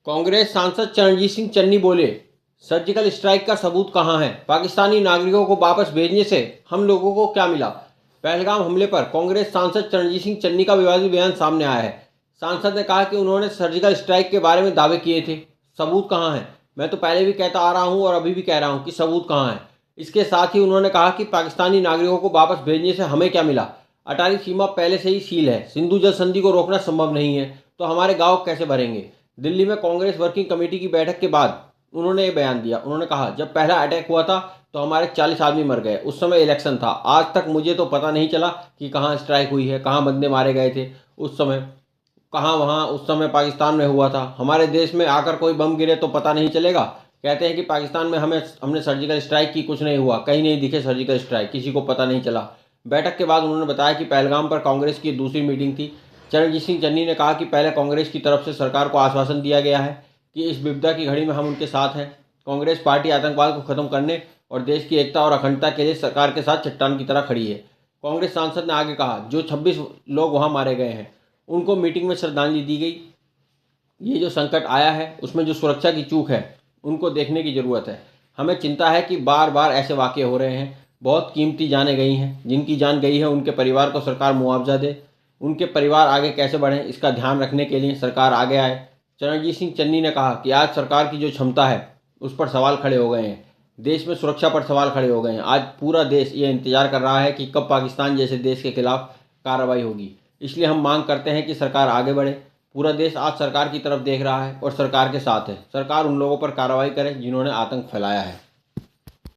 कांग्रेस सांसद चरणजीत सिंह चन्नी बोले, surgical strike का सबूत कहां है? पाकिस्तानी नागरिकों को वापस भेजने से हम लोगों को क्या मिला? पहलगाम हमले पर कांग्रेस सांसद चरणजीत सिंह चन्नी का विवादित बयान सामने आया है। सांसद ने कहा कि उन्होंने सर्जिकल स्ट्राइक के बारे में दावे किए थे। सबूत कहां है? मैं तो पहले भी कहता आ रहा हूं और अभी भी कह रहा हूं कि सबूत कहां है। इसके साथ ही उन्होंने कहा कि पाकिस्तानी नागरिकों को वापस भेजने से हमें क्या मिला? अटारी सीमा पहले से ही सील है। सिंधु जल संधि को रोकना संभव नहीं है, तो हमारे गांव कैसे भरेंगे? दिल्ली में कांग्रेस वर्किंग कमेटी की बैठक के बाद उन्होंने ये बयान दिया। उन्होंने कहा, जब पहला अटैक हुआ था तो हमारे 40 आदमी मर गए। उस समय इलेक्शन था। आज तक मुझे तो पता नहीं चला कि कहाँ स्ट्राइक हुई है, कहाँ बंदे मारे गए थे उस समय, कहाँ वहाँ उस समय पाकिस्तान में हुआ था। हमारे देश में आकर कोई बम गिरे तो पता नहीं चलेगा? कहते हैं कि पाकिस्तान में हमने सर्जिकल स्ट्राइक की, कुछ नहीं हुआ, कहीं नहीं दिखे सर्जिकल स्ट्राइक, किसी को पता नहीं चला। बैठक के बाद उन्होंने बताया कि पहलगाम पर कांग्रेस की दूसरी मीटिंग थी। चरणजीत सिंह चन्नी ने कहा कि पहले कांग्रेस की तरफ से सरकार को आश्वासन दिया गया है कि इस विपदा की घड़ी में हम उनके साथ हैं। कांग्रेस पार्टी आतंकवाद को खत्म करने और देश की एकता और अखंडता के लिए सरकार के साथ चट्टान की तरह खड़ी है। कांग्रेस सांसद ने आगे कहा, जो 26 लोग वहां मारे गए हैं उनको मीटिंग में श्रद्धांजलि दी गई। ये जो संकट आया है उसमें जो सुरक्षा की चूक है उनको देखने की ज़रूरत है। हमें चिंता है कि बार बार ऐसे वाक़ये हो रहे हैं। बहुत कीमती जानें गई हैं। जिनकी जान गई है उनके परिवार को सरकार मुआवजा दे। उनके परिवार आगे कैसे बढ़ें, इसका ध्यान रखने के लिए सरकार आगे आए। चरणजीत सिंह चन्नी ने कहा कि आज सरकार की जो क्षमता है उस पर सवाल खड़े हो गए हैं। देश में सुरक्षा पर सवाल खड़े हो गए हैं। आज पूरा देश ये इंतजार कर रहा है कि कब पाकिस्तान जैसे देश के खिलाफ कार्रवाई होगी। इसलिए हम मांग करते हैं कि सरकार आगे बढ़े। पूरा देश आज सरकार की तरफ देख रहा है और सरकार के साथ है। सरकार उन लोगों पर कार्रवाई करे जिन्होंने आतंक फैलाया है।